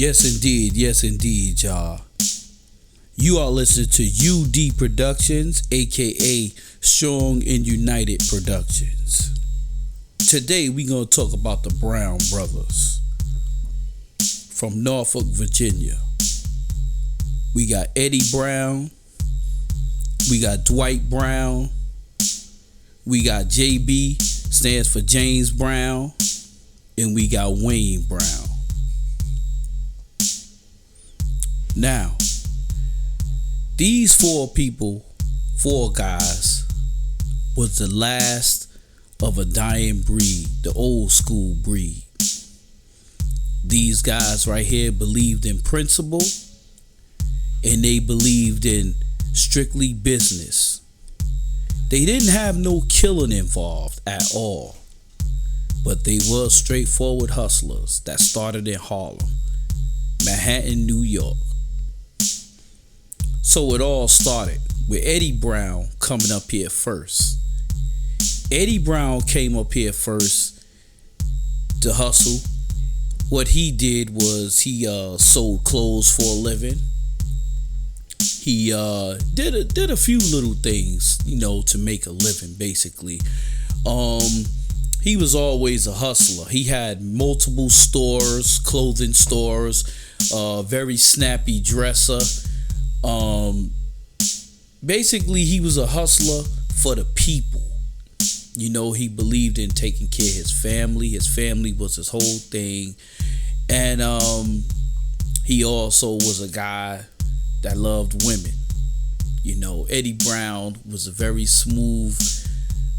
Yes indeed, y'all. You are listening to UD Productions, aka Strong and United Productions. Today we gonna talk about the Brown brothers from Norfolk, Virginia. We got Eddie Brown, we got Dwight Brown, we got JB, stands for James Brown, and we got Wayne Brown. Now, these four guys, was the last of a dying breed, the old school breed. These guys right here believed in principle, and they believed in strictly business. They didn't have no killing involved at all, but they were straightforward hustlers that started in Harlem, Manhattan, New York. So it all started with Eddie Brown coming up here first. Eddie Brown came up here first to hustle. What he did was he sold clothes for a living. He did a few little things, to make a living, basically. He was always a hustler. He had multiple stores, clothing stores, very snappy dresser. Basically he was a hustler for the people. He believed in taking care of his family. His family was his whole thing. And he also was a guy that loved women. Eddie Brown was a very smooth,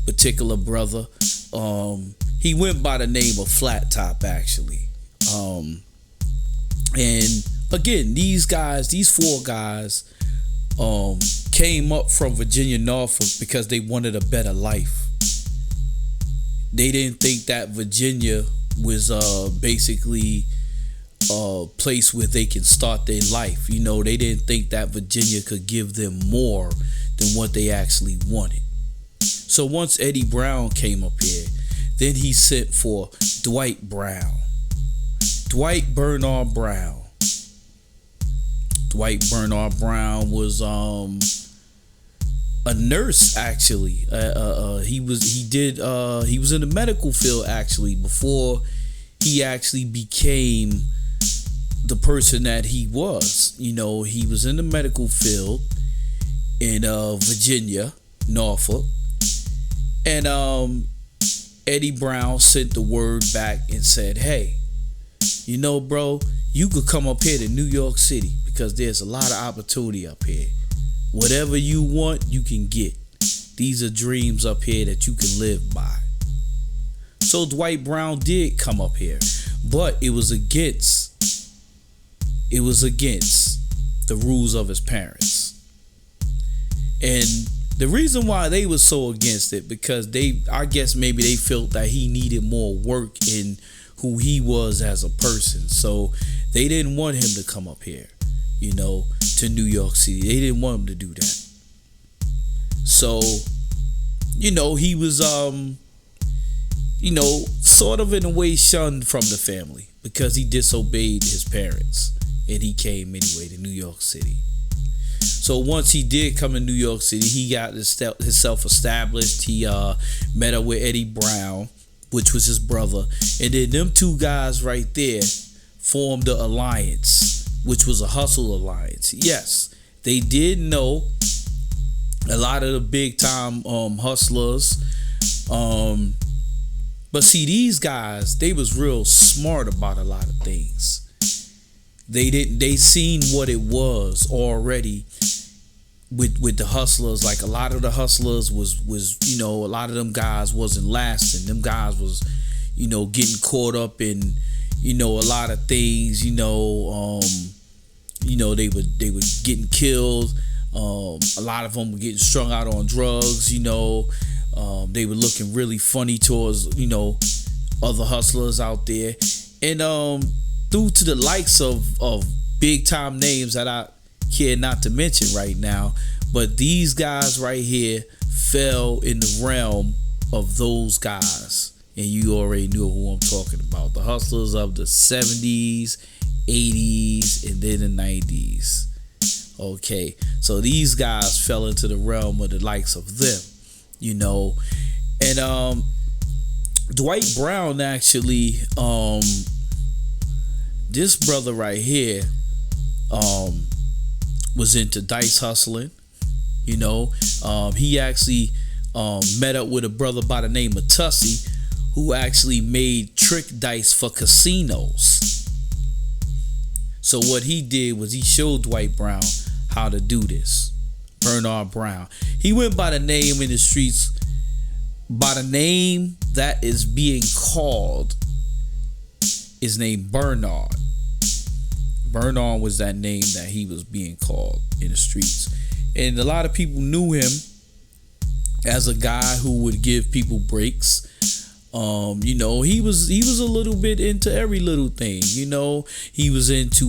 particular brother. He went by the name of Flat Top, actually. And again, these four guys came up from Virginia, Norfolk, because they wanted a better life. They didn't think that Virginia was basically a place where they can start their life. They didn't think that Virginia could give them more than what they actually wanted. So once Eddie Brown came up here, then he sent for Dwight Brown. Dwight Bernard Brown. Dwight Bernard Brown was a nurse, actually. He was in the medical field, actually, before he actually became the person that he was. He was in the medical field in Virginia, Norfolk, and Eddie Brown sent the word back and said, "Hey, bro, you could come up here to New York City because there's a lot of opportunity up here. Whatever you want, you can get. These are dreams up here that you can live by." So Dwight Brown did come up here, but it was against the rules of his parents. And the reason why they were so against it, because I guess maybe they felt that he needed more work in who he was as a person. So they didn't want him to come up here, to New York City. They didn't want him to do that. So, he was, sort of in a way shunned from the family because he disobeyed his parents. And he came anyway to New York City. So once he did come to New York City, he got himself established. He met up with Eddie Brown, which was his brother. And then them two guys right there formed the alliance, which was a hustle alliance. Yes, they did know a lot of the big time hustlers. But see, these guys, they was real smart about a lot of things. They seen what it was already with the hustlers. Like a lot of the hustlers was a lot of them guys wasn't lasting. Them guys was getting caught up in a lot of things. They were getting killed. A lot of them were getting strung out on drugs. They were looking really funny towards other hustlers out there. And due to the likes of big time names that I care not to mention right now, but these guys right here fell in the realm of those guys. And you already knew who I'm talking about. The hustlers of the 70s, 80s, and then the 90s. Okay, so these guys fell into the realm of the likes of them, you know. And Dwight Brown actually, this brother right here, was into dice hustling. You know, he actually met up with a brother by the name of Tussie, who actually made trick dice for casinos. So what he did was he showed Dwight Brown how to do this. Bernard Brown. He went by the name in the streets, by the name that is being called, is named Bernard. Bernard was that name that he was being called in the streets. And a lot of people knew him as a guy who would give people breaks. You know, he was a little bit into every little thing. You know, he was into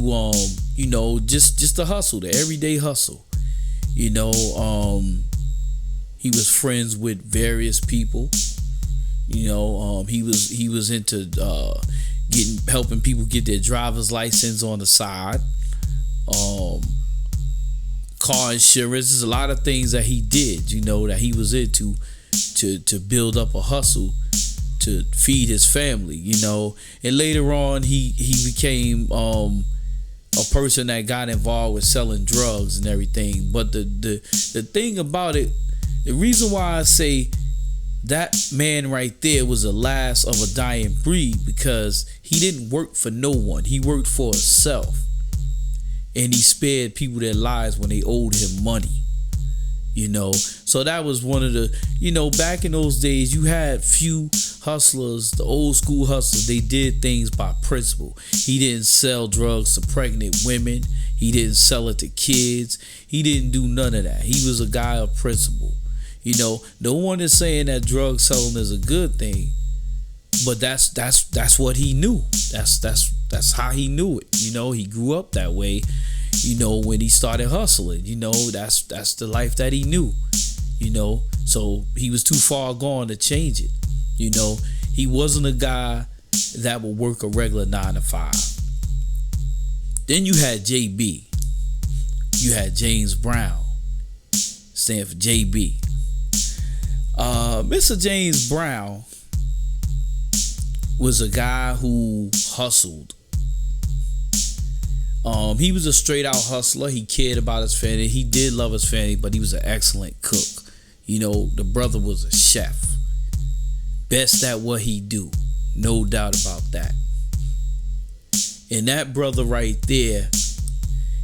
you know, just the hustle, the everyday hustle. You know, he was friends with various people. You know, he was into helping people get their driver's license on the side. Car insurance. There's a lot of things that he did, you know, that he was into to build up a hustle to feed his family, you know. And later on he became a person that got involved with selling drugs and everything. But the thing about it, the reason why I say that man right there was the last of a dying breed, because he didn't work for no one. He worked for himself. And he spared people their lives when they owed him money. You know, so that was one of the, you know, back in those days, you had few hustlers, the old school hustlers. They did things by principle. He didn't sell drugs to pregnant women. He didn't sell it to kids. He didn't do none of that. He was a guy of principle. You know, no one is saying that drug selling is a good thing, but that's what he knew. That's how he knew it. You know, he grew up that way. You know, when he started hustling, you know, that's the life that he knew. You know, so he was too far gone to change it. You know, he wasn't a guy that would work a regular 9 to 5. Then you had JB. You had James Brown, stand for JB. Mr. James Brown was a guy who hustled. He was a straight out hustler. He cared about his family. He did love his family, but he was an excellent cook. You know, the brother was a chef. Best at what he do. No doubt about that. And that brother right there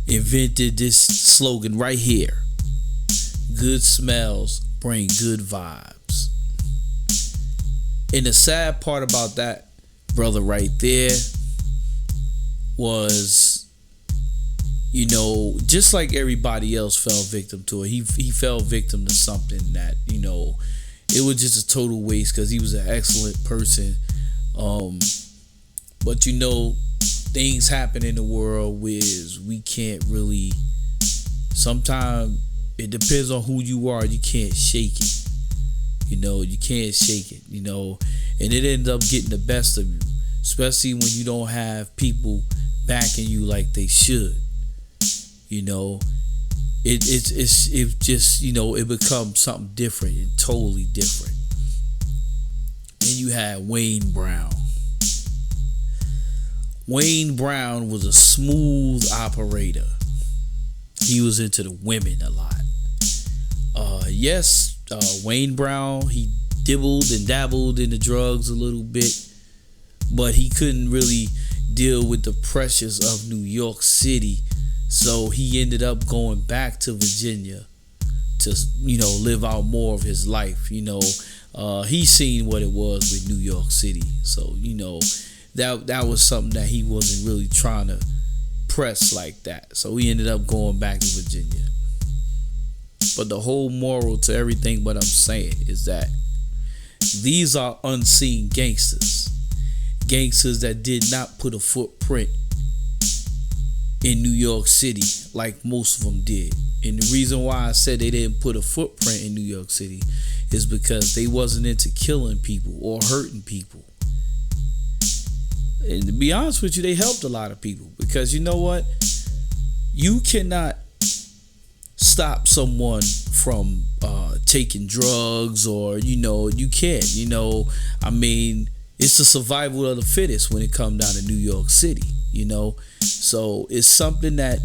invented this slogan right here. Good smells bring good vibes. And the sad part about that brother right there was, you know, just like everybody else fell victim to it, he fell victim to something that, you know, it was just a total waste, because he was an excellent person. But you know, things happen in the world where we can't really, sometimes it depends on who you are. You can't shake it. You know, you can't shake it, you know, and it ends up getting the best of you, especially when you don't have people backing you like they should. You know, it just, you know, it becomes something different and totally different. Then you had Wayne Brown. Wayne Brown was a smooth operator. He was into the women a lot. Wayne Brown, he dibbled and dabbled in the drugs a little bit, but he couldn't really deal with the pressures of New York City. So he ended up going back to Virginia to, you know, live out more of his life. You know, he seen what it was with New York City. So, you know, that was something that he wasn't really trying to press like that. So he ended up going back to Virginia. But the whole moral to everything what I'm saying is that these are unseen gangsters. Gangsters that did not put a footprint in New York City like most of them did. And the reason why I said they didn't put a footprint in New York City is because they wasn't into killing people or hurting people. And to be honest with you, they helped a lot of people, because you know what? You cannot stop someone from taking drugs, or you can't. I mean, it's the survival of the fittest when it comes down to New York City. So it's something that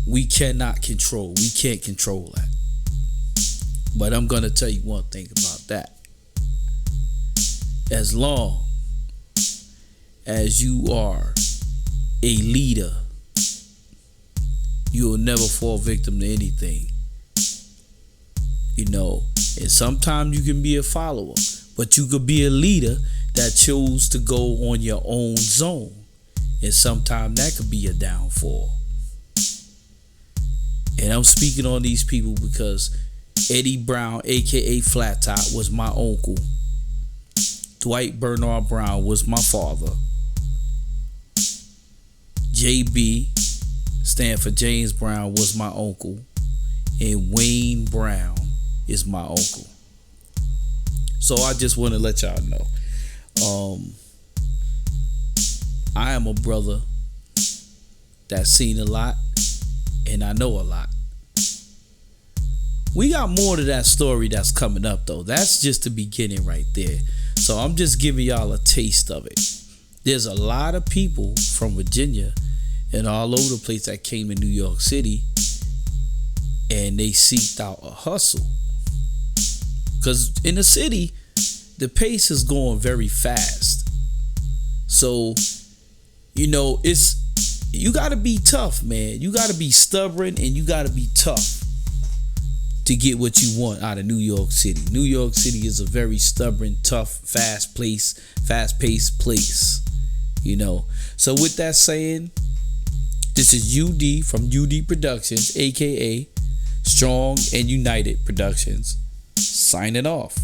we cannot control. We can't control that. But I'm gonna tell you one thing about that. As long as you are a leader, you will never fall victim to anything. And sometimes you can be a follower, but you could be a leader that chose to go on your own zone. And sometimes that could be a downfall. And I'm speaking on these people because Eddie Brown, aka Flat Top, was my uncle. Dwight Bernard Brown was my father. JB, stand for James Brown, was my uncle. And Wayne Brown is my uncle. So I just want to let y'all know. I am a brother that's seen a lot, and I know a lot. We got more to that story that's coming up, though. That's just the beginning right there. So I'm just giving y'all a taste of it. There's a lot of people from Virginia and all over the place that came in New York City, and they seeked out a hustle. Because in the city, the pace is going very fast. So, you got to be tough, man. You got to be stubborn, and you got to be tough to get what you want out of New York City. New York City is a very stubborn, tough, fast-paced place. So with that saying, this is UD from UD Productions, aka Strong and United Productions, signing off.